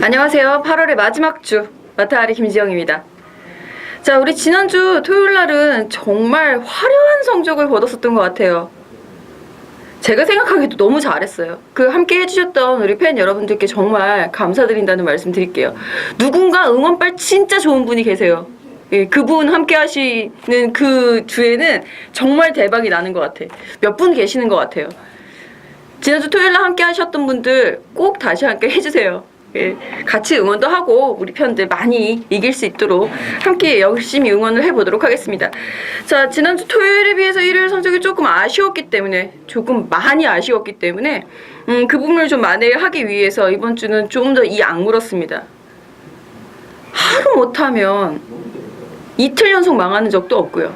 안녕하세요. 8월의 마지막 주 마타하리 김지영입니다. 자, 우리 지난주 토요일날은 정말 화려한 성적을 거뒀었던 것 같아요. 제가 생각하기에도 너무 잘했어요. 그 함께 해주셨던 우리 팬 여러분들께 정말 감사드린다는 말씀 드릴게요. 누군가 응원빨 진짜 좋은 분이 계세요. 예, 그분 함께 하시는 그 주에는 정말 대박이 나는 것 같아. 몇 분 계시는 것 같아요. 지난주 토요일날 함께 하셨던 분들 꼭 다시 함께 해주세요. 예, 같이 응원도 하고 우리 편들 많이 이길 수 있도록 함께 열심히 응원을 해보도록 하겠습니다. 자, 지난주 토요일에 비해서 일요일 성적이 조금 아쉬웠기 때문에 많이 아쉬웠기 때문에 그 부분을 좀 만회하기 위해서 이번 주는 좀 더 이 악물었습니다. 하루 못하면 이틀 연속 망하는 적도 없고요.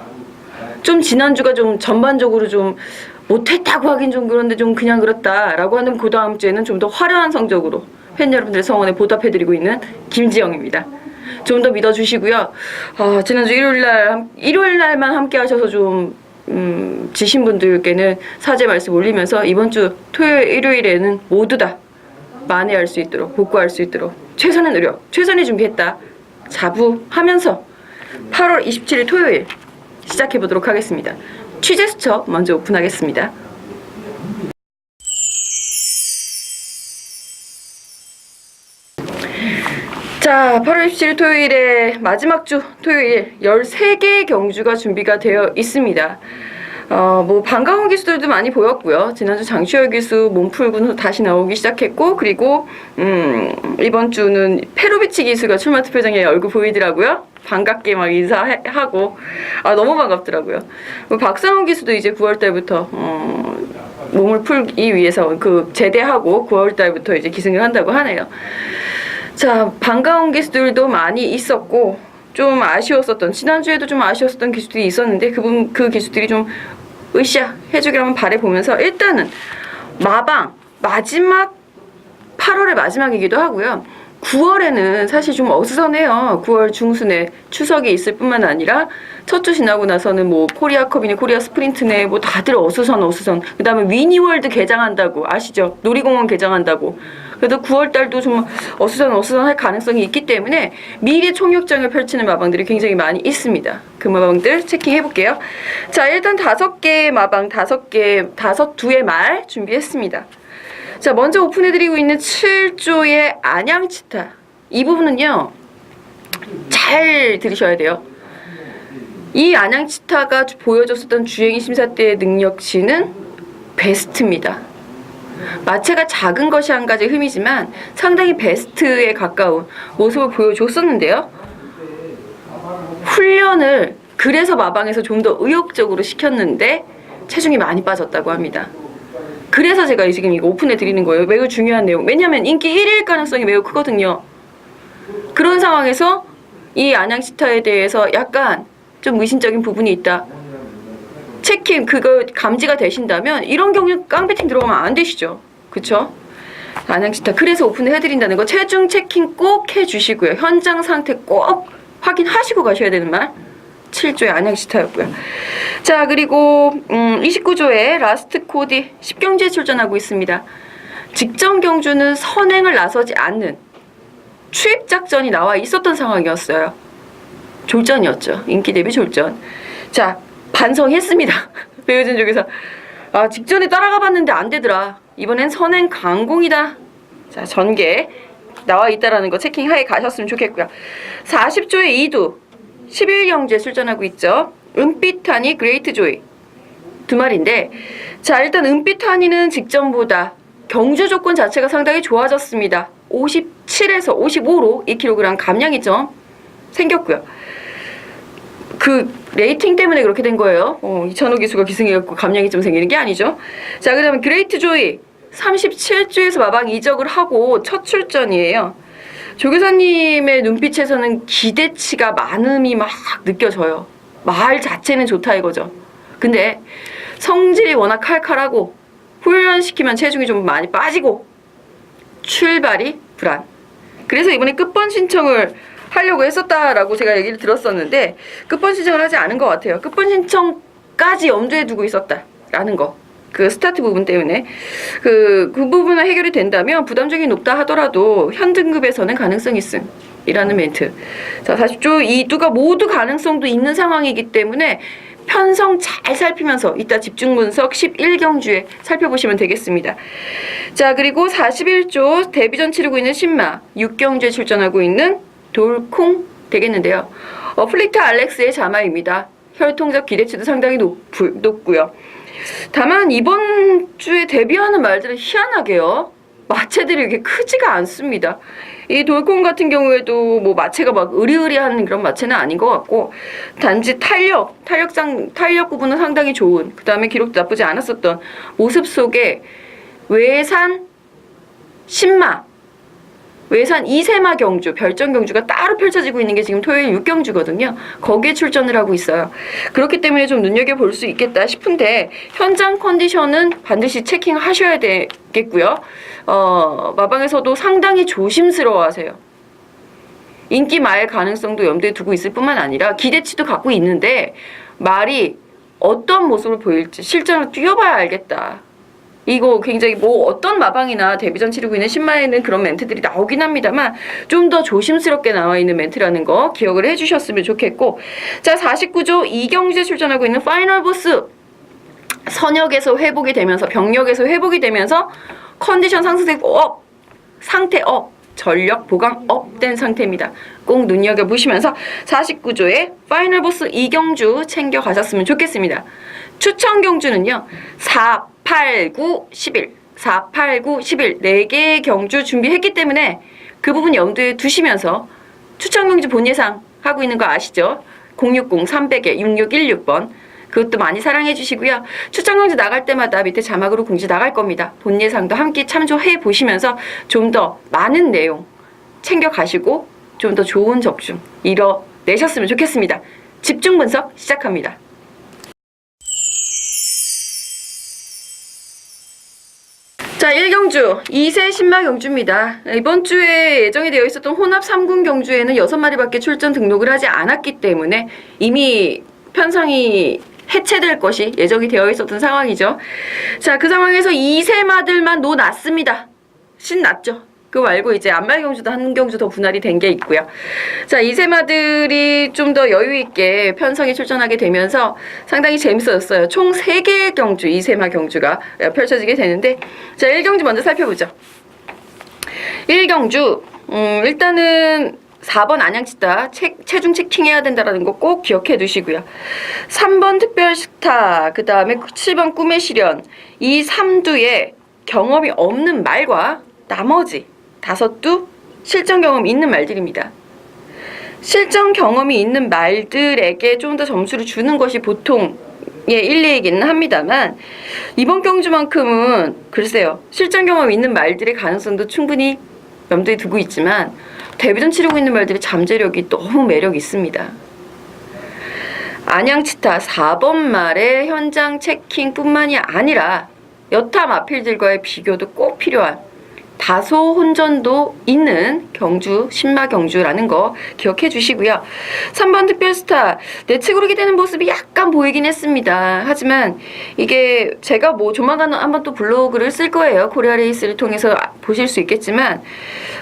좀 지난주가 좀 전반적으로 좀 못했다고 하긴 좀 그런데 좀 그냥 그렇다라고 하는 그 다음 주에는 좀 더 화려한 성적으로 팬 여러분들의 성원에 보답해드리고 있는 김지영입니다. 좀 더 믿어주시고요. 지난주 일요일날만 함께 하셔서 좀 지신 분들께는 사죄 말씀 올리면서 이번 주 토요일, 일요일에는 모두 다 만회할 수 있도록, 복구할 수 있도록 최선의 노력, 최선의 준비했다 자부하면서 8월 27일 토요일 시작해보도록 하겠습니다. 취재 수첩 먼저 오픈하겠습니다. 자, 8월 27일 토요일에 마지막 주 토요일 13개의 경주가 준비가 되어 있습니다. 반가운 기수들도 많이 보였고요. 지난주 장시열 기수 몸 풀고 다시 나오기 시작했고, 그리고 이번 주는 페로비치 기수가 출마 투표장에 얼굴 보이더라고요. 반갑게 막 인사하고 너무 반갑더라고요. 박상훈 기수도 이제 9월달부터 몸을 풀기 위해서 제대하고 9월달부터 이제 기승을 한다고 하네요. 자, 반가운 기수들도 많이 있었고 좀 아쉬웠었던, 지난주에도 좀 아쉬웠었던 기수들이 있었는데 그 기수들이 좀 으쌰 해주길 한번 바라보면서 일단은 마지막 8월의 마지막이기도 하고요. 9월에는 사실 좀 어수선해요. 9월 중순에 추석이 있을 뿐만 아니라 첫 주 지나고 나서는 뭐 코리아컵이네, 코리아 스프린트네, 뭐 다들 어수선. 그 다음에 위니월드 개장한다고 아시죠? 놀이공원 개장한다고. 그래도 9월달도 좀 어수선할 가능성이 있기 때문에 미리 총력전을 펼치는 마방들이 굉장히 많이 있습니다. 그 마방들 체킹해볼게요. 자, 일단 5개의 마방, 2의 말 준비했습니다. 자, 먼저 오픈해드리고 있는 7조의 안양치타. 이 부분은요, 잘 들으셔야 돼요. 이 안양치타가 보여줬었던 주행이 심사 때의 능력치는 베스트입니다. 마체가 작은 것이 한 가지 흠이지만 상당히 베스트에 가까운 모습을 보여줬었는데요. 훈련을 그래서 마방에서 좀 더 의욕적으로 시켰는데 체중이 많이 빠졌다고 합니다. 그래서 제가 지금 이거 오픈해 드리는 거예요. 매우 중요한 내용. 왜냐하면 인기 1위일 가능성이 매우 크거든요. 그런 상황에서 이 안양치타에 대해서 약간 좀 의심적인 부분이 있다. 체킹 그거 감지가 되신다면 이런 경우 깡배팅 들어가면 안 되시죠. 그쵸? 안양치타 그래서 오픈을 해드린다는 거 체중 체킹 꼭 해주시고요. 현장 상태 꼭 확인하시고 가셔야 되는 말 7조의 안양치타였고요. 자, 그리고 29조의 라스트 코디 10경주에 출전하고 있습니다. 직전 경주는 선행을 나서지 않는 추입작전이 나와 있었던 상황이었어요. 졸전이었죠. 인기 대비 졸전. 자, 반성했습니다. 배우진 쪽에서 직전에 따라가 봤는데 안 되더라. 이번엔 선행 강공이다. 자, 전개 나와 있다라는 거 체킹하에 가셨으면 좋겠고요. 40조의 이두 11경주에 출전하고 있죠. 은빛하니 그레이트 조이 2마리인데, 자, 일단 은빛하니는 직전보다 경주 조건 자체가 상당히 좋아졌습니다. 57에서 55로 2kg 감량이 좀 생겼고요. 그 레이팅 때문에 그렇게 된 거예요. 이찬호 기수가 기승해갖고 감량이 좀 생기는 게 아니죠. 자, 그 다음에 그레이트 조이 37주에서 마방 이적을 하고 첫 출전이에요. 조교사님의 눈빛에서는 기대치가 많음이 막 느껴져요. 말 자체는 좋다 이거죠. 근데 성질이 워낙 칼칼하고 훈련시키면 체중이 좀 많이 빠지고 출발이 불안. 그래서 이번에 끝번 신청을 하려고 했었다라고 제가 얘기를 들었었는데 끝번 신청을 하지 않은 것 같아요. 끝번 신청까지 염두에 두고 있었다라는 거. 그 스타트 부분 때문에 그 부분은 해결이 된다면 부담적이 높다 하더라도 현 등급에서는 가능성 있음. 이라는 멘트. 자, 40조 이 두가 모두 가능성도 있는 상황이기 때문에 편성 잘 살피면서 이따 집중 분석 11경주에 살펴보시면 되겠습니다. 자, 그리고 41조 데뷔전 치르고 있는 신마 6경주에 출전하고 있는 돌콩 되겠는데요. 플리트 알렉스의 자마입니다. 혈통적 기대치도 상당히 높고요. 다만 이번 주에 데뷔하는 말들은 희한하게요. 마체들이 이렇게 크지가 않습니다. 이 돌콩 같은 경우에도 뭐 마체가 막 으리으리한 그런 마체는 아닌 것 같고 단지 탄력 부분은 상당히 좋은, 그 다음에 기록도 나쁘지 않았었던 모습 속에 외산 신마, 외산 이세마 경주, 별정 경주가 따로 펼쳐지고 있는 게 지금 토요일 6경주거든요. 거기에 출전을 하고 있어요. 그렇기 때문에 좀 눈여겨볼 수 있겠다 싶은데 현장 컨디션은 반드시 체킹하셔야 되겠고요. 마방에서도 상당히 조심스러워하세요. 인기 말 가능성도 염두에 두고 있을 뿐만 아니라 기대치도 갖고 있는데 말이 어떤 모습을 보일지 실전으로 뛰어봐야 알겠다. 이거 굉장히 뭐 어떤 마방이나 데뷔전 치르고 있는 신마에는 그런 멘트들이 나오긴 합니다만 좀 더 조심스럽게 나와 있는 멘트라는 거 기억을 해주셨으면 좋겠고, 자 49조 이경주에 출전하고 있는 파이널 보스 선역에서 회복이 되면서 병력에서 회복이 되면서 컨디션 상승되고 상태 전력 보강 된 상태입니다. 꼭 눈여겨보시면서 49조에 파이널 보스 이경주 챙겨가셨으면 좋겠습니다. 추천 경주는요 4, 8, 9, 11 4, 8, 9, 11 4개의 경주 준비했기 때문에 그 부분 염두에 두시면서 추천 경주 본 예상 하고 있는 거 아시죠? 060-300에 6616번 그것도 많이 사랑해 주시고요. 추천 경주 나갈 때마다 밑에 자막으로 공지 나갈 겁니다. 본 예상도 함께 참조해 보시면서 좀 더 많은 내용 챙겨가시고 좀 더 좋은 적중 이뤄내셨으면 좋겠습니다. 집중 분석 시작합니다. 자, 1경주 2세 신마 경주입니다. 이번 주에 예정이 되어 있었던 혼합 3군 경주에는 6마리밖에 출전 등록을 하지 않았기 때문에 이미 편성이 해체될 것이 예정이 되어 있었던 상황이죠. 자, 그 상황에서 2세마들만 놓았습니다. 신났죠. 그거 말고 이제 안말경주도 한 경주 더 분할이 된 게 있고요. 자, 이세마들이 좀 더 여유있게 편성에 출전하게 되면서 상당히 재밌어졌어요. 총 3개의 경주, 이세마 경주가 펼쳐지게 되는데, 자, 1경주 먼저 살펴보죠. 1경주, 일단은 4번 안양치타 체중 체킹해야 된다는 거 꼭 기억해 두시고요. 3번 특별스타, 그 다음에 7번 꿈의 시련, 이 3두에 경험이 없는 말과 나머지 5두 실전 경험이 있는 말들입니다. 실전 경험이 있는 말들에게 좀 더 점수를 주는 것이 보통의 일례이기는 합니다만 이번 경주만큼은 글쎄요. 실전 경험이 있는 말들의 가능성도 충분히 염두에 두고 있지만 데뷔전 치르고 있는 말들의 잠재력이 너무 매력이 있습니다. 안양치타 4번 말의 현장 체킹뿐만이 아니라 여타 마필들과의 비교도 꼭 필요한 다소 혼전도 있는 경주, 신마 경주라는 거 기억해 주시고요. 3번 특별스타, 내치고르게 되는 모습이 약간 보이긴 했습니다. 하지만 이게 제가 뭐 조만간 한번 또 블로그를 쓸 거예요. 코리아 레이스를 통해서 보실 수 있겠지만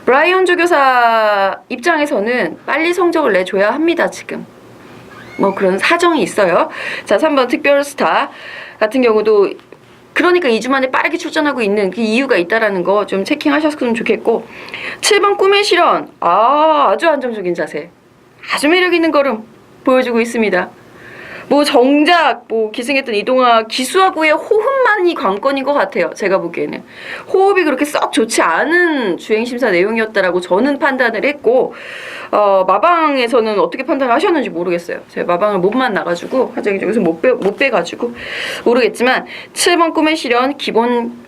브라이언 조교사 입장에서는 빨리 성적을 내줘야 합니다. 지금 뭐 그런 사정이 있어요. 자, 3번 특별스타 같은 경우도 그러니까 2주 만에 빠르게 출전하고 있는 그 이유가 있다라는 거 좀 체킹하셨으면 좋겠고, 7번 꿈의 실현, 아주 안정적인 자세, 아주 매력 있는 걸음 보여주고 있습니다. 뭐 정작 뭐 기승했던 이동아 기수하고의 호흡만이 관건인 것 같아요. 제가 보기에는 호흡이 그렇게 썩 좋지 않은 주행심사 내용이었다라고 저는 판단을 했고, 마방에서는 어떻게 판단을 하셨는지 모르겠어요. 제가 마방을 못 만나가지고 화장이 쪽에서 못 빼가지고 모르겠지만 7번 꿈의 실현 기본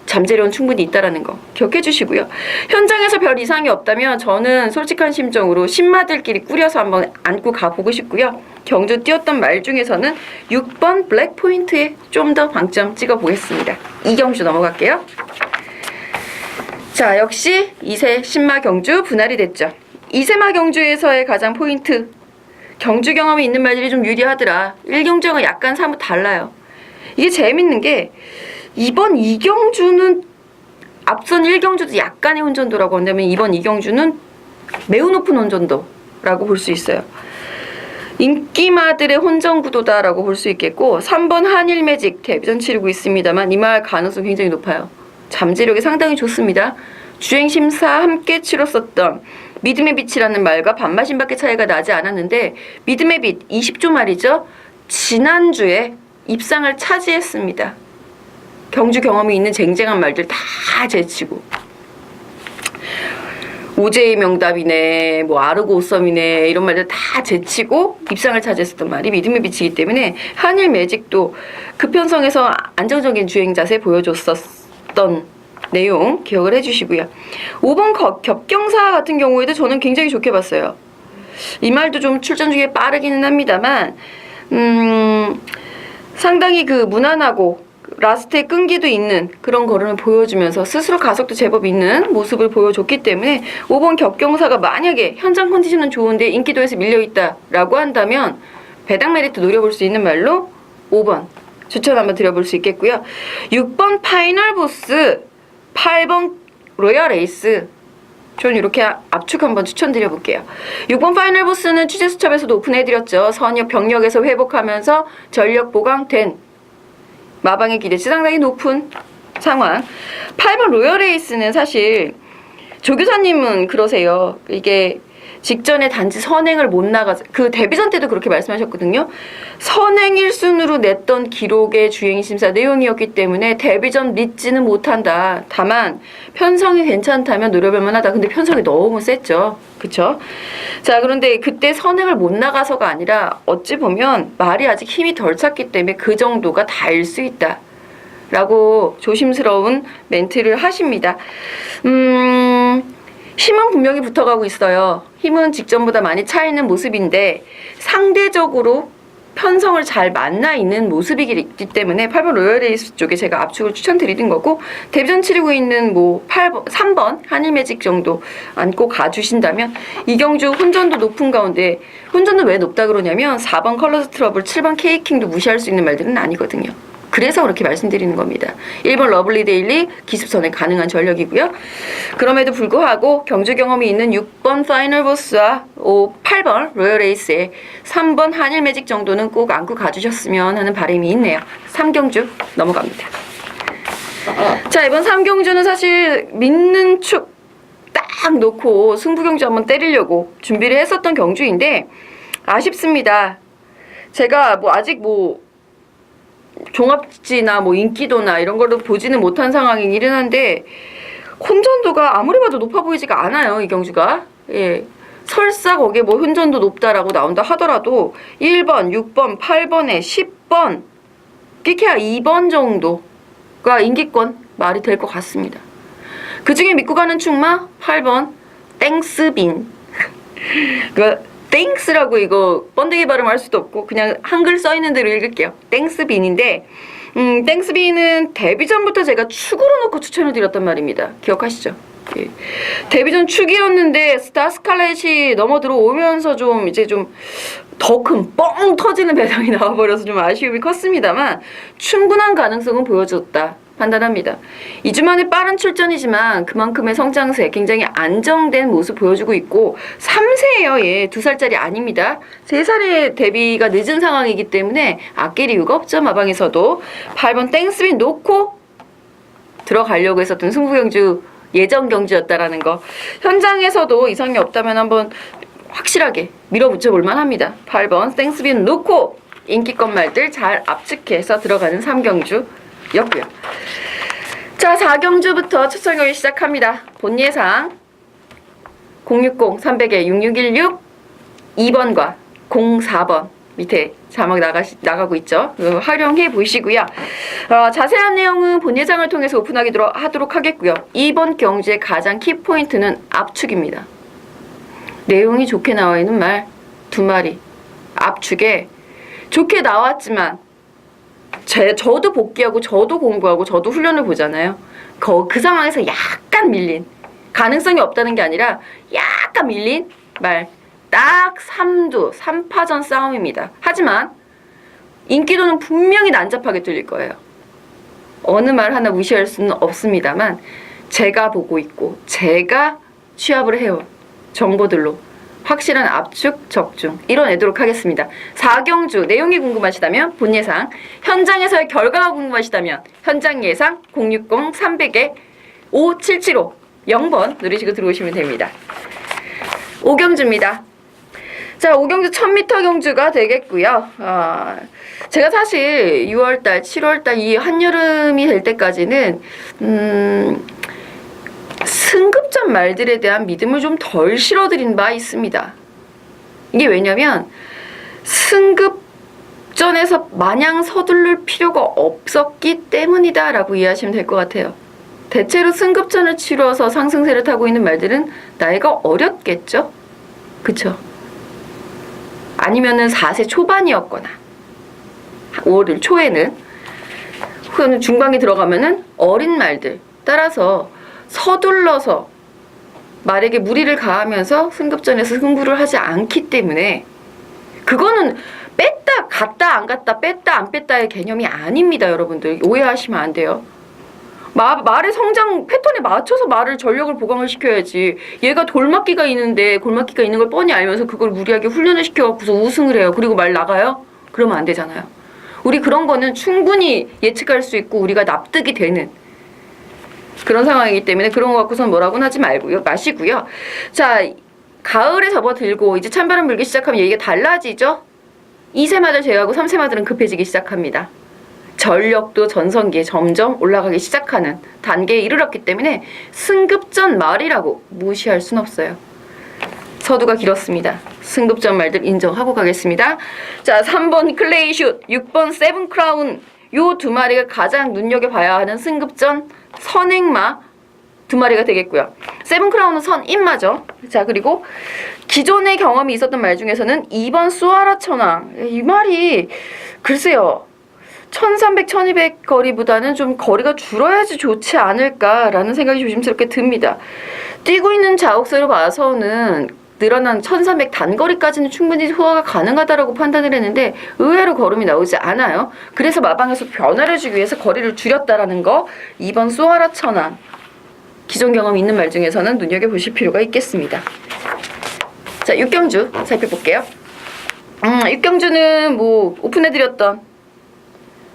잠재력은 충분히 있다라는 거 기억해 주시고요. 현장에서 별 이상이 없다면 저는 솔직한 심정으로 신마들끼리 꾸려서 한번 안고 가보고 싶고요. 경주 뛰었던 말 중에서는 6번 블랙포인트에 좀 더 방점 찍어보겠습니다. 이경주 넘어갈게요. 자, 역시 2세 신마 경주 분할이 됐죠. 2세마 경주에서의 가장 포인트, 경주 경험이 있는 말들이 좀 유리하더라. 1경주와 약간 사뭇 달라요. 이게 재밌는 게 이번 이경주는 앞선 1경주도 약간의 혼전도라고 한다면 이번 이경주는 매우 높은 혼전도라고 볼 수 있어요. 인기마들의 혼전 구도다라고 볼 수 있겠고 3번 한일매직 데뷔전 치르고 있습니다만 이 말 가능성이 굉장히 높아요. 잠재력이 상당히 좋습니다. 주행심사 함께 치렀었던 믿음의 빛이라는 말과 반마신밖에 차이가 나지 않았는데 믿음의 빛 20조 말이죠. 지난주에 입상을 차지했습니다. 경주 경험이 있는 쟁쟁한 말들 다 제치고 오제의 명답이네 뭐 아르고 오썸이네 이런 말들 다 제치고 입상을 차지했었던 말이 믿음의 빛이기 때문에 한일 매직도 그 편성에서 안정적인 주행 자세 보여줬었던 내용 기억을 해주시고요. 5번 겹경사 같은 경우에도 저는 굉장히 좋게 봤어요. 이 말도 좀 출전 중에 빠르기는 합니다만 상당히 그 무난하고 라스트에 끈기도 있는 그런 걸음을 보여주면서 스스로 가속도 제법 있는 모습을 보여줬기 때문에 5번 겹경사가 만약에 현장 컨디션은 좋은데 인기도에서 밀려있다라고 한다면 배당 메리트 노려볼 수 있는 말로 5번 추천 한번 드려볼 수 있겠고요. 6번 파이널 보스, 8번 로얄 에이스 전 이렇게 압축 한번 추천드려볼게요. 6번 파이널 보스는 취재수첩에서도 오픈해드렸죠. 선역 병력에서 회복하면서 전력 보강된 마방의 기대치 상당히 높은 상황. 8번 로열 에이스는 사실 조교사님은 그러세요. 이게 직전에 단지 선행을 못 나가서 그 데뷔전 때도 그렇게 말씀하셨거든요. 선행 1순으로 냈던 기록의 주행심사 내용이었기 때문에 데뷔전 믿지는 못한다. 다만 편성이 괜찮다면 노려볼 만하다. 근데 편성이 너무 셌죠. 그쵸? 자, 그런데 그때 선행을 못 나가서가 아니라 어찌 보면 말이 아직 힘이 덜 찼기 때문에 그 정도가 다일 수 있다. 라고 조심스러운 멘트를 하십니다. 힘은 분명히 붙어가고 있어요. 힘은 직전보다 많이 차 있는 모습인데 상대적으로 편성을 잘 만나 있는 모습이기 때문에 8번 로열에이스 쪽에 제가 압축을 추천드리는 거고 데뷔전 치르고 있는 뭐 3번 한일매직 정도 안고 가주신다면 이경주 혼전도 높은 가운데 혼전도 왜 높다 그러냐면 4번 컬러스 트러블, 7번 케이킹도 무시할 수 있는 말들은 아니거든요. 그래서 그렇게 말씀드리는 겁니다. 1번 러블리 데일리 기습선에 가능한 전력이고요. 그럼에도 불구하고 경주 경험이 있는 6번 파이널 보스와 8번 로열 에이스에 3번 한일 매직 정도는 꼭 안고 가주셨으면 하는 바람이 있네요. 3경주 넘어갑니다. 자, 이번 3경주는 사실 믿는 축 딱 놓고 승부경주 한번 때리려고 준비를 했었던 경주인데 아쉽습니다. 제가 뭐 아직 뭐 종합지나 뭐 인기도나 이런 걸로 보지는 못한 상황이긴 한데 혼전도가 아무리 봐도 높아 보이지가 않아요. 이 경주가. 예. 설사 거기에 뭐 혼전도 높다라고 나온다 하더라도 1번, 6번, 8번에 10번 끼케야 2번 정도가 인기권 말이 될 것 같습니다. 그 중에 믿고 가는 충마 8번 땡스빈 땡스라고 이거 번데기 발음할 수도 없고 그냥 한글 써있는 대로 읽을게요. 땡스빈인데 땡스빈은 데뷔전부터 제가 축으로 놓고 추천을 드렸단 말입니다. 기억하시죠? 예. 데뷔전 축이었는데 스타 스칼렛이 넘어 들어오면서 좀 이제 좀 더 큰 뻥 터지는 배당이 나와버려서 좀 아쉬움이 컸습니다만 충분한 가능성은 보여줬다 판단합니다. 2주 만에 빠른 출전이지만 그만큼의 성장세 굉장히 안정된 모습 보여주고 있고 3세예요. 예, 2살짜리 아닙니다. 3살의 데뷔가 늦은 상황이기 때문에 아낄 이유가 없죠. 마방에서도 8번 땡스빈 놓고 들어가려고 했었던 승부경주 예정 경주였다라는 거. 현장에서도 이상이 없다면 한번 확실하게 밀어붙여 볼만 합니다. 8번 땡스빈 놓고 인기권 말들 잘 압축해서 들어가는 3경주였고요. 자, 4경주부터 추천을 시작합니다. 본 예상 060-300에 6616 2번과 04번 밑에 자막 나가고 있죠. 활용해 보시고요. 자세한 내용은 본 예상을 통해서 오픈하도록 하겠고요. 이번 경주의 가장 키포인트는 압축입니다. 내용이 좋게 나와 있는 말 2마리 압축에 좋게 나왔지만 저도 복귀하고 저도 공부하고 저도 훈련을 보잖아요. 그 상황에서 약간 밀린 가능성이 없다는 게 아니라 약간 밀린 말 딱 3파전 싸움입니다. 하지만 인기도는 분명히 난잡하게 뚫릴 거예요. 어느 말 하나 무시할 수는 없습니다만 제가 보고 있고 제가 취합을 해온 정보들로 확실한 압축, 적중 이뤄내도록 하겠습니다. 4경주 내용이 궁금하시다면 본 예상, 현장에서의 결과가 궁금하시다면 현장 예상 060-300-5775 0번 누르시고 들어오시면 됩니다. 5경주입니다. 자, 5경주 1000m 경주가 되겠고요. 제가 사실 6월달, 7월달 이 한여름이 될 때까지는 승급전 말들에 대한 믿음을 좀 덜 실어드린 바 있습니다. 이게 왜냐면 승급전에서 마냥 서두를 필요가 없었기 때문이다 라고 이해하시면 될 것 같아요. 대체로 승급전을 치러서 상승세를 타고 있는 말들은 나이가 어렸겠죠? 그쵸? 아니면은 4세 초반이었거나 5월 초에는 혹은 중반기 들어가면은 어린 말들, 따라서 서둘러서 말에게 무리를 가하면서 승급전에서 승부를 하지 않기 때문에 그거는 뺐다 갔다 안 갔다 뺐다 안 뺐다의 개념이 아닙니다. 여러분들 오해하시면 안 돼요. 말의 성장 패턴에 맞춰서 말을 전력을 보강을 시켜야지. 얘가 돌맞기가 있는데 골맞기가 있는 걸 뻔히 알면서 그걸 무리하게 훈련을 시켜갖고서 우승을 해요. 그리고 말 나가요? 그러면 안 되잖아요. 우리 그런 거는 충분히 예측할 수 있고 우리가 납득이 되는 그런 상황이기 때문에 그런 거 갖고선 뭐라고는 하지 마시고요. 자, 가을에 접어들고 이제 찬바람 불기 시작하면 얘기가 달라지죠. 2세마들 제외하고 3세마들은 급해지기 시작합니다. 전력도 전성기에 점점 올라가기 시작하는 단계에 이르렀기 때문에 승급전 말이라고 무시할 순 없어요. 서두가 길었습니다. 승급전 말들 인정하고 가겠습니다. 자, 3번 클레이슛, 6번 세븐크라운 요 두 마리가 가장 눈여겨봐야 하는 승급전 선행마 두 마리가 되겠고요. 세븐크라운은 선임마죠. 자, 그리고 기존의 경험이 있었던 말 중에서는 2번 수아라 천왕. 이 말이 글쎄요. 1300, 1200 거리보다는 좀 거리가 줄어야지 좋지 않을까라는 생각이 조심스럽게 듭니다. 뛰고 있는 자옥수를 봐서는 늘어난 1300 단거리까지는 충분히 소화가 가능하다라고 판단을 했는데 의외로 걸음이 나오지 않아요. 그래서 마방에서 변화를 주기 위해서 거리를 줄였다라는 거 2번 수아라 천왕 기존 경험이 있는 말 중에서는 눈여겨보실 필요가 있겠습니다. 자, 6경주 살펴볼게요. 6경주는 뭐 오픈해드렸던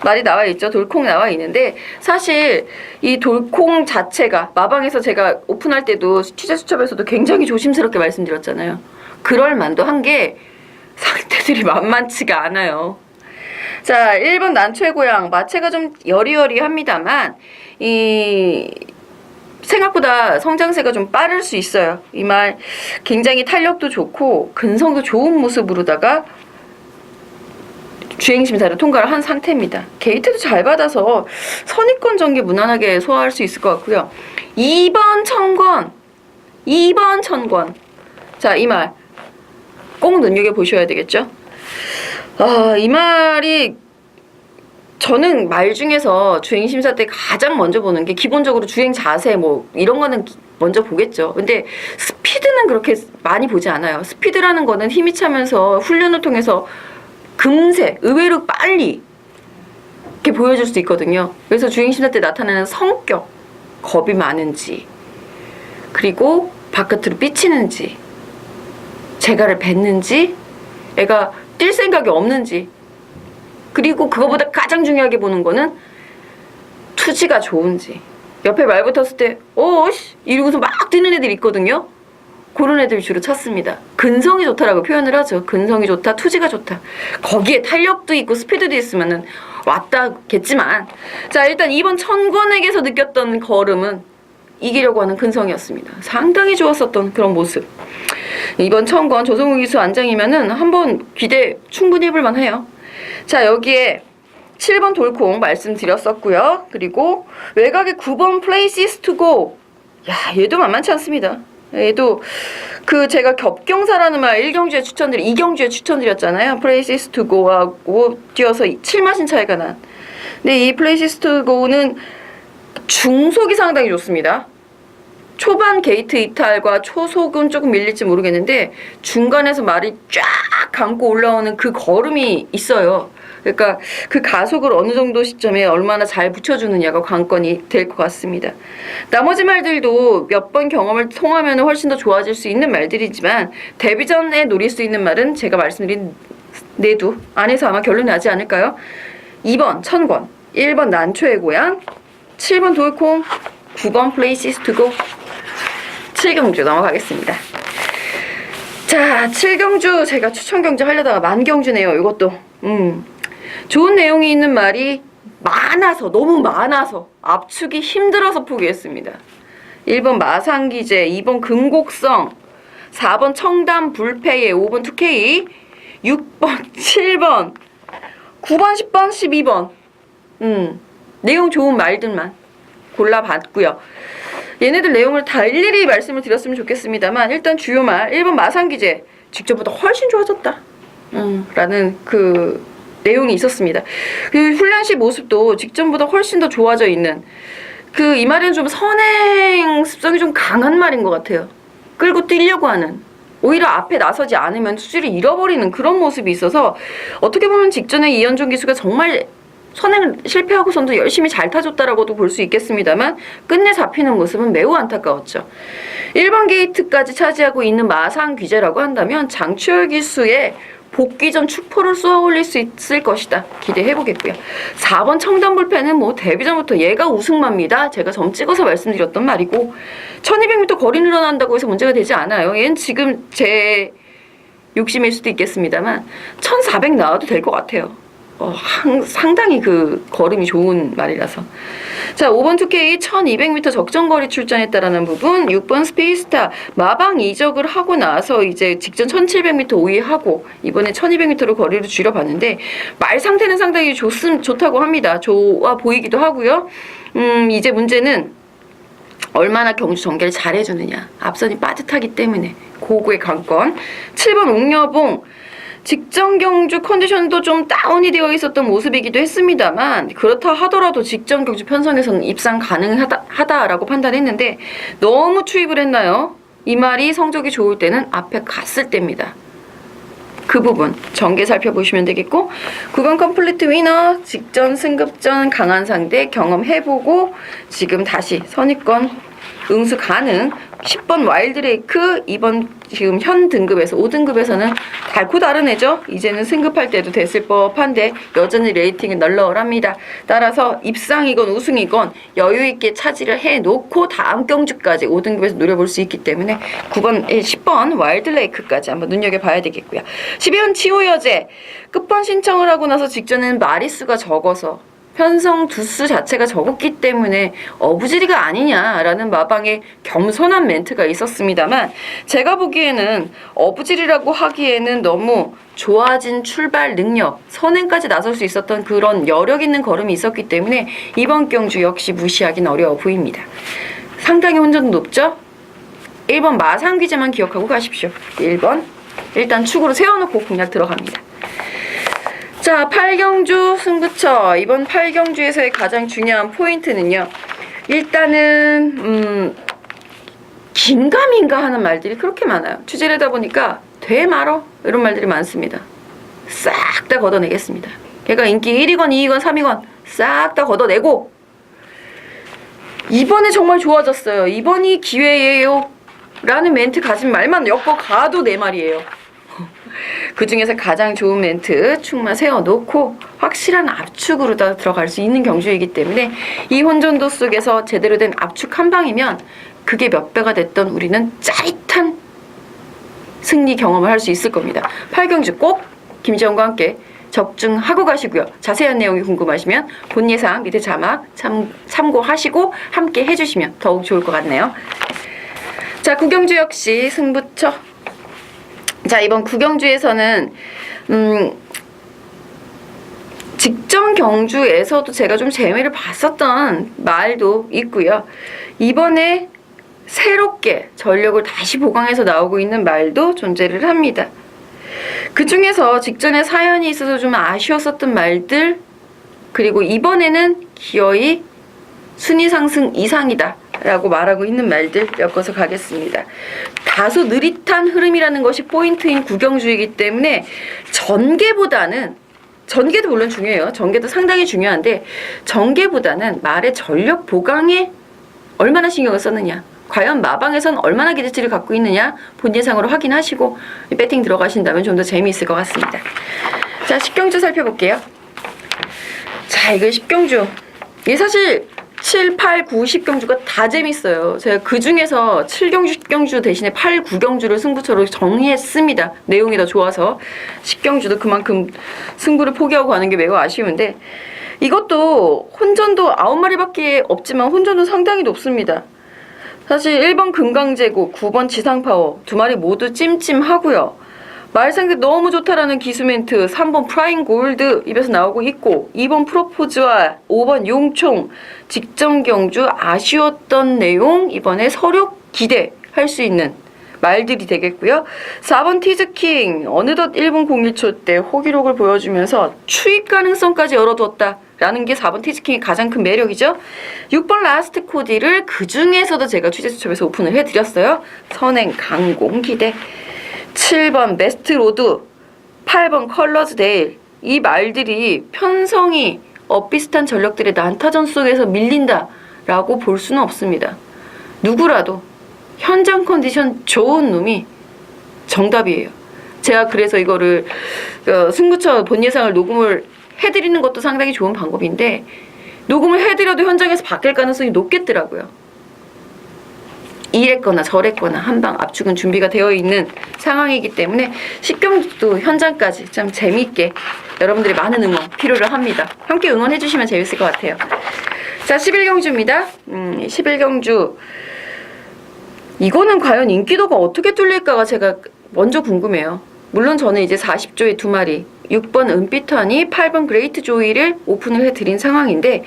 말이 나와 있죠. 돌콩 나와 있는데 사실 이 돌콩 자체가 마방에서 제가 오픈할 때도 취재 수첩에서도 굉장히 조심스럽게 말씀드렸잖아요. 그럴 만도 한 게 상태들이 만만치가 않아요. 자, 1번 난최고양 마체가 좀 여리여리합니다만 이 생각보다 성장세가 좀 빠를 수 있어요. 이 말 굉장히 탄력도 좋고 근성도 좋은 모습으로다가 주행심사를 통과를 한 상태입니다. 게이트도 잘 받아서 선입권 전개 무난하게 소화할 수 있을 것 같고요. 2번 천권. 자, 이 말 꼭 눈여겨보셔야 되겠죠. 이 말이 저는 말 중에서 주행심사 때 가장 먼저 보는 게 기본적으로 주행 자세 뭐 이런 거는 먼저 보겠죠. 근데 스피드는 그렇게 많이 보지 않아요. 스피드라는 거는 힘이 차면서 훈련을 통해서 금세 의외로 빨리 이렇게 보여줄 수 있거든요. 그래서 주행심사 때 나타나는 성격, 겁이 많은지 그리고 바깥으로 삐치는지 재갈을 뱉는지 애가 뛸 생각이 없는지 그리고 그거보다 가장 중요하게 보는 거는 투지가 좋은지 옆에 말 붙었을 때 오씨 이러고서 막 뛰는 애들이 있거든요. 그런 애들 주로 찾습니다. 근성이 좋다라고 표현을 하죠. 근성이 좋다, 투지가 좋다. 거기에 탄력도 있고 스피드도 있으면은 왔다겠지만 자, 일단 2번 천권에게서 느꼈던 걸음은 이기려고 하는 근성이었습니다. 상당히 좋았었던 그런 모습. 2번 천권 조성우 기수 안장이면은 한번 기대 충분히 해볼 만해요. 자, 여기에 7번 돌콩 말씀드렸었고요. 그리고 외곽에 9번 Places to Go. 야, 얘도 만만치 않습니다. 얘도 그 제가 겹경사라는 말 1경주에 2경주에 추천드렸잖아요. Places to Go하고 뛰어서 7마신 차이가 난. 근데 이 Places to Go는 중속이 상당히 좋습니다. 초반 게이트 이탈과 초속은 조금 밀릴지 모르겠는데 중간에서 말이 쫙 감고 올라오는 그 걸음이 있어요. 그러니까 그 가속을 어느 정도 시점에 얼마나 잘 붙여주느냐가 관건이 될 것 같습니다. 나머지 말들도 몇 번 경험을 통하면 훨씬 더 좋아질 수 있는 말들이지만 데뷔 전에 노릴 수 있는 말은 제가 말씀드린 내두 안에서 아마 결론이 나지 않을까요? 2번 천권, 1번 난초의 고향, 7번 돌콩, 9번 Places to Go. 7경주 넘어가겠습니다. 자, 7경주 제가 추천 경주 하려다가 만경주네요. 이것도 좋은 내용이 있는 말이 많아서, 너무 많아서 압축이 힘들어서 포기했습니다. 1번 마상기제, 2번 금곡성, 4번 청담 불패예, 5번 2K, 6번 7번 9번 10번 12번 내용 좋은 말들만 골라봤고요. 얘네들 내용을 다 일일이 말씀을 드렸으면 좋겠습니다만 일단 주요 말 1번 마상기제 직전보다 훨씬 좋아졌다 라는 그 내용이 있었습니다. 그 훈련 시 모습도 직전보다 훨씬 더 좋아져 있는 그 이 말은 좀 선행 습성이 좀 강한 말인 것 같아요. 끌고 뛰려고 하는, 오히려 앞에 나서지 않으면 수지를 잃어버리는 그런 모습이 있어서 어떻게 보면 직전에 이현종 기수가 정말 선행을 실패하고선도 열심히 잘 타줬다라고도 볼 수 있겠습니다만 끝내 잡히는 모습은 매우 안타까웠죠. 1번 게이트까지 차지하고 있는 마상 귀재라고 한다면 장추열 기수의 복귀 전 축포를 쏘아 올릴 수 있을 것이다. 기대해보겠고요. 4번 청담불패는 뭐 데뷔 전부터 얘가 우승마입니다. 제가 점 찍어서 말씀드렸던 말이고 1200m 거리 늘어난다고 해서 문제가 되지 않아요. 얘는 지금 제 욕심일 수도 있겠습니다만 1400 나와도 될 것 같아요. 상당히 그 걸음이 좋은 말이라서. 자, 5번 2K 1200m 적정거리 출전했다라는 부분. 6번 스페이스타 마방 이적을 하고 나서 이제 직전 1700m 5위 하고 이번에 1200m로 거리를 줄여봤는데 말 상태는 상당히 좋다고 합니다. 좋아 보이기도 하고요. 이제 문제는 얼마나 경주 전개를 잘해주느냐. 앞선이 빠듯하기 때문에 고구의 관건. 7번 옥녀봉 직전 경주 컨디션도 좀 다운이 되어 있었던 모습이기도 했습니다만 그렇다 하더라도 직전 경주 편성에서는 입상 가능하다라고 판단했는데 너무 투입을 했나요? 이 말이 성적이 좋을 때는 앞에 갔을 때입니다. 그 부분 전개 살펴보시면 되겠고 9번 컴플리트 위너 직전 승급전 강한 상대 경험해보고 지금 다시 선입권 응수 가능. 10번 와일드레이크 2번 지금 현 등급에서 5등급에서는 달고 다른 애죠. 이제는 승급할 때도 됐을 법한데 여전히 레이팅은 널널합니다. 따라서 입상이건 우승이건 여유있게 차지를 해놓고 다음 경주까지 5등급에서 노려볼 수 있기 때문에 10번 와일드레이크까지 한번 눈여겨봐야 되겠고요. 12번 치오여제 끝번 신청을 하고 나서 직전에는 마리수가 적어서 편성 두수 자체가 적었기 때문에 어부지리가 아니냐라는 마방의 겸손한 멘트가 있었습니다만 제가 보기에는 어부지리라고 하기에는 너무 좋아진 출발 능력, 선행까지 나설 수 있었던 그런 여력 있는 걸음이 있었기 때문에 이번 경주 역시 무시하기는 어려워 보입니다. 상당히 혼전도 높죠? 1번 마상귀재만 기억하고 가십시오. 1번 일단 축으로 세워놓고 공략 들어갑니다. 자, 8경주 승부처. 이번 8경주에서의 가장 중요한 포인트는요. 일단은 긴가민가 하는 말들이 그렇게 많아요. 취재를 하다 보니까 돼 말어 이런 말들이 많습니다. 싹 다 걷어내겠습니다. 걔가 인기 1위건 2위건 3위건 싹 다 걷어내고 이번에 정말 좋아졌어요. 이번이 기회예요 라는 멘트 가진 말만 엮어가도 내 말이에요. 그 중에서 가장 좋은 멘트 축만 세워놓고 확실한 압축으로 다 들어갈 수 있는 경주이기 때문에 이 혼전도 속에서 제대로 된 압축 한 방이면 그게 몇 배가 됐던 우리는 짜릿한 승리 경험을 할 수 있을 겁니다. 8경주 꼭 김지영과 함께 적중하고 가시고요. 자세한 내용이 궁금하시면 본 예상 밑에 자막 참고하시고 함께 해주시면 더욱 좋을 것 같네요. 자, 9경주 역시 승부처. 자, 이번 9경주에서는 직전 경주에서도 제가 좀 재미를 봤었던 말도 있고요. 이번에 새롭게 전력을 다시 보강해서 나오고 있는 말도 존재를 합니다. 그 중에서 직전에 사연이 있어서 좀 아쉬웠었던 말들, 그리고 이번에는 기어이 순위 상승 이상이다 라고 말하고 있는 말들 엮어서 가겠습니다. 다소 느릿한 흐름이라는 것이 포인트인 9경주이기 때문에 전개보다는 전개도 물론 중요해요. 전개도 상당히 중요한데 전개보다는 말의 전력 보강에 얼마나 신경을 썼느냐, 과연 마방에선 얼마나 기대치를 갖고 있느냐 본 예상으로 확인하시고 배팅 들어가신다면 좀 더 재미있을 것 같습니다. 자, 10경주 살펴볼게요. 자, 이거 10경주. 이게 사실 7, 8, 9, 10경주가 다 재밌어요. 제가 그 중에서 7경주, 10경주 대신에 8, 9경주를 승부처로 정했습니다. 내용이 더 좋아서. 10경주도 그만큼 승부를 포기하고 가는 게 매우 아쉬운데 이것도 혼전도 9마리밖에 없지만 혼전도 상당히 높습니다. 사실 1번 금강제국, 9번 지상파워 두 마리 모두 찜찜하고요. 말상대 너무 좋다라는 기수멘트 3번 프라임 골드 입에서 나오고 있고 2번 프로포즈와 5번 용총 직전 경주 아쉬웠던 내용 이번에 서력 기대할 수 있는 말들이 되겠고요. 4번 티즈킹 어느덧 1분 01초 때 호기록을 보여주면서 추입 가능성까지 열어두었다라는 게 4번 티즈킹의 가장 큰 매력이죠. 6번 라스트 코디를 그 중에서도 제가 취재수첩에서 오픈을 해드렸어요. 선행 강공 기대. 7번 베스트로드, 8번 컬러즈 데일. 이 말들이 편성이 엇비슷한 전력들의 난타전 속에서 밀린다라고 볼 수는 없습니다. 누구라도 현장 컨디션 좋은 놈이 정답이에요. 제가 그래서 이거를 승부처 본 예상을 녹음을 해드리는 것도 상당히 좋은 방법인데 녹음을 해드려도 현장에서 바뀔 가능성이 높겠더라고요. 이랬거나 저랬거나 한방 압축은 준비가 되어 있는 상황이기 때문에 10경주도 현장까지 참 재미있게 여러분들의 많은 응원 필요를 합니다. 함께 응원해 주시면 재밌을 것 같아요. 자, 11경주입니다. 11경주 이거는 과연 인기도가 어떻게 뚫릴까가 제가 먼저 궁금해요. 물론 저는 이제 40조의 두 마리 6번 은피터니 8번 그레이트 조이를 오픈을 해드린 상황인데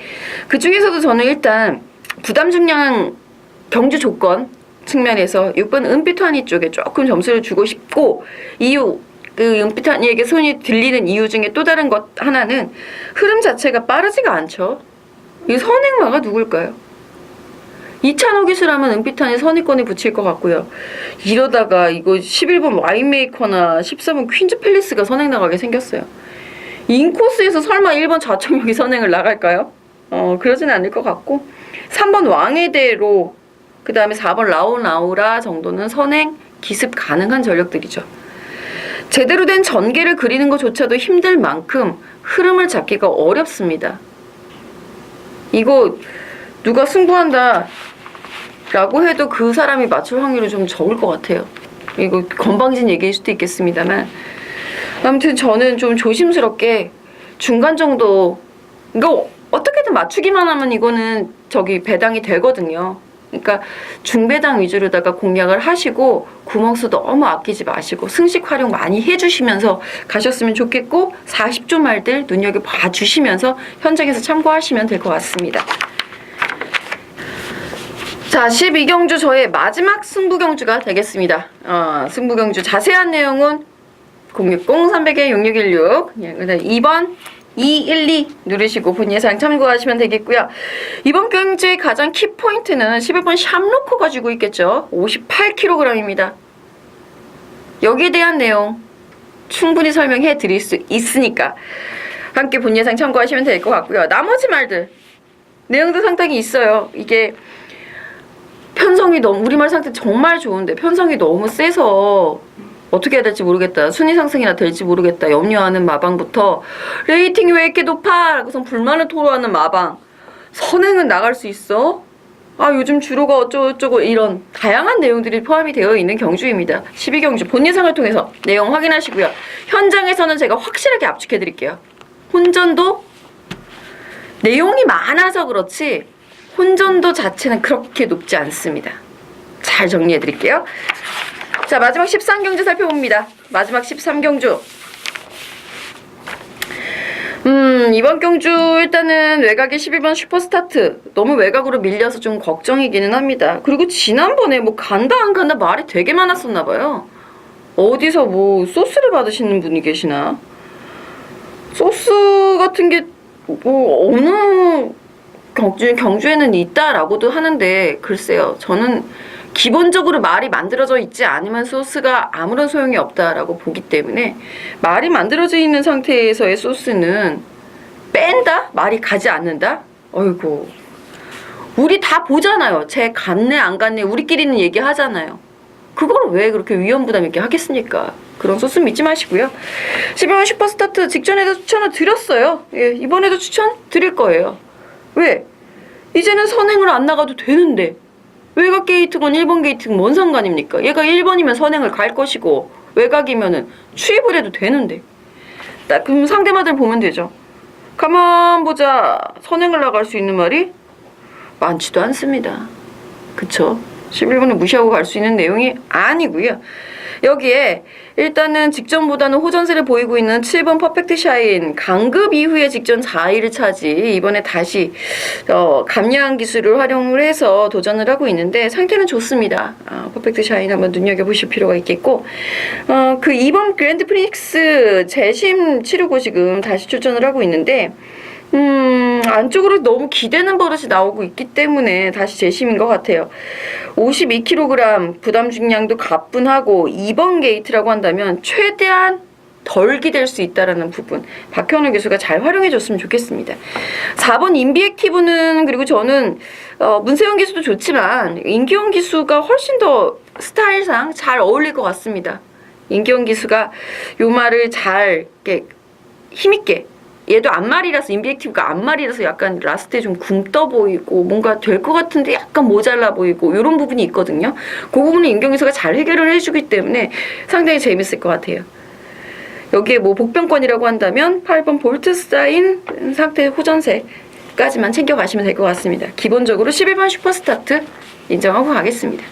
그 중에서도 저는 일단 부담 중량 경주 조건 측면에서 6번 은피터니 쪽에 조금 점수를 주고 싶고 이유 그 은피터니에게 손이 들리는 이유 중에 또 다른 것 하나는 흐름 자체가 빠르지가 않죠. 이 선행마가 누굴까요? 이찬호 기수라면 은피터니 선위권에 붙일 것 같고요. 이러다가 이거 11번 와인메이커나 13번 퀸즈 팰리스가 선행 나가게 생겼어요. 인코스에서 설마 1번 좌청역이 선행을 나갈까요? 그러지는 않을 것 같고 3번 왕의 대로 그 다음에 4번 라오나우라 정도는 선행, 기습 가능한 전력들이죠. 제대로 된 전개를 그리는 것조차도 힘들 만큼 흐름을 잡기가 어렵습니다. 이거 누가 승부한다 라고 해도 그 사람이 맞출 확률은 좀 적을 것 같아요. 이거 건방진 얘기일 수도 있겠습니다만 아무튼 저는 좀 조심스럽게 중간 정도 이거 어떻게든 맞추기만 하면 이거는 배당이 되거든요. 그러니까 중배당 위주로다가 공략을 하시고 구멍수 너무 아끼지 마시고 승식 활용 많이 해주시면서 가셨으면 좋겠고 40조 말들 눈여겨봐 주시면서 현장에서 참고하시면 될 것 같습니다. 자, 12경주 저의 마지막 승부경주가 되겠습니다. 승부경주 자세한 내용은 060-300-6616 2번 212 누르시고 본 예상 참고하시면 되겠고요. 이번 경주의 가장 키포인트는 11번 샴로커가 쥐고 있겠죠. 58kg입니다. 여기에 대한 내용 충분히 설명해 드릴 수 있으니까 함께 본 예상 참고하시면 될 것 같고요. 나머지 말들 내용도 상당히 있어요. 이게 편성이 너무 우리말 상태 정말 좋은데 편성이 너무 세서 어떻게 해야 될지 모르겠다. 순위 상승이나 될지 모르겠다. 염려하는 마방부터 레이팅이 왜 이렇게 높아? 라고선 불만을 토로하는 마방. 선행은 나갈 수 있어? 요즘 주로가 어쩌고저쩌고 이런 다양한 내용들이 포함이 되어 있는 경주입니다. 12경주 본 예상을 통해서 내용 확인하시고요. 현장에서는 제가 확실하게 압축해 드릴게요. 혼전도 내용이 많아서 그렇지 혼전도 자체는 그렇게 높지 않습니다. 잘 정리해 드릴게요. 자, 마지막 13경주 살펴봅니다. 마지막 13경주. 이번 경주 일단은 외곽의 12번 슈퍼스타트. 너무 외곽으로 밀려서 좀 걱정이기는 합니다. 그리고 지난번에 뭐 간다 안 간다 말이 되게 많았었나봐요. 어디서 뭐 소스를 받으시는 분이 계시나? 소스 같은 게 뭐 어느 경주에는 있다라고도 하는데 글쎄요. 저는 기본적으로 말이 만들어져 있지 않으면 소스가 아무런 소용이 없다라고 보기 때문에 말이 만들어져 있는 상태에서의 소스는 뺀다? 말이 가지 않는다? 어이구. 우리 다 보잖아요. 쟤 갔네 안 갔네 우리끼리는 얘기하잖아요. 그걸 왜 그렇게 위험부담 있게 하겠습니까? 그런 소스 믿지 마시고요. 12번 슈퍼스타트 직전에도 추천을 드렸어요. 예, 이번에도 추천 드릴 거예요. 왜? 이제는 선행을 안 나가도 되는데 외곽 게이트건 1번 게이트건 뭔 상관입니까? 얘가 1번이면 선행을 갈 것이고 외곽이면은 추입을 해도 되는데 딱 그럼 상대마들 보면 되죠. 가만 보자. 선행을 나갈 수 있는 말이 많지도 않습니다. 그쵸? 11번을 무시하고 갈 수 있는 내용이 아니고요. 여기에 일단은 직전보다는 호전세를 보이고 있는 7번 퍼펙트 샤인 강급 이후에 직전 4위를 차지 이번에 다시 감량 기술을 활용을 해서 도전을 하고 있는데 상태는 좋습니다. 퍼펙트 샤인 한번 눈여겨보실 필요가 있겠고 그 2번 그랜드 프리닉스 재심 치르고 지금 다시 출전을 하고 있는데 안쪽으로 너무 기대는 버릇이 나오고 있기 때문에 다시 재심인 것 같아요. 52kg 부담 중량도 가뿐하고 2번 게이트라고 한다면 최대한 덜 기댈 수 있다라는 부분 박현우 교수가 잘 활용해줬으면 좋겠습니다. 4번 인비액티브는 그리고 저는 문세영 기수도 좋지만 임기원 기수가 훨씬 더 스타일상 잘 어울릴 것 같습니다. 임기원 기수가 요 말을 잘 이렇게 힘있게 얘도 앞말이라서 인비액티브가 앞말이라서 약간 라스트에 좀 굼떠 보이고 뭔가 될 것 같은데 약간 모자라 보이고 이런 부분이 있거든요. 그 부분을 임경기수가 잘 해결을 해주기 때문에 상당히 재밌을 것 같아요. 여기에 뭐 복병권이라고 한다면 8번 볼트 사인 상태 호전세까지만 챙겨가시면 될 것 같습니다. 기본적으로 11번 슈퍼스타트 인정하고 가겠습니다.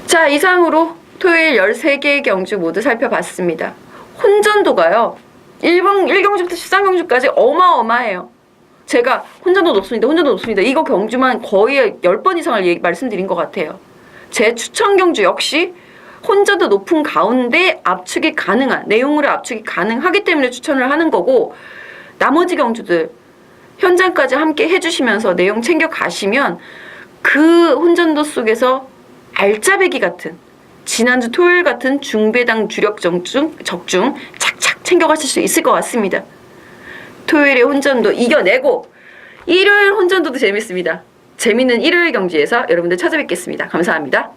자, 이상으로 토요일 13개의 경주 모두 살펴봤습니다. 혼전도가요. 1경주부터 13경주까지 어마어마해요. 제가 혼전도 높습니다. 이거 경주만 거의 10번 이상을 말씀드린 것 같아요. 제 추천 경주 역시 혼전도 높은 가운데 압축이 가능한, 내용으로 압축이 가능하기 때문에 추천을 하는 거고 나머지 경주들 현장까지 함께 해주시면서 내용 챙겨가시면 그 혼전도 속에서 알짜배기 같은 지난주 토요일 같은 중배당 주력 적중 착착 챙겨가실 수 있을 것 같습니다. 토요일에 혼전도 이겨내고 일요일 혼전도도 재밌습니다. 재밌는 일요일 경주에서 여러분들 찾아뵙겠습니다. 감사합니다.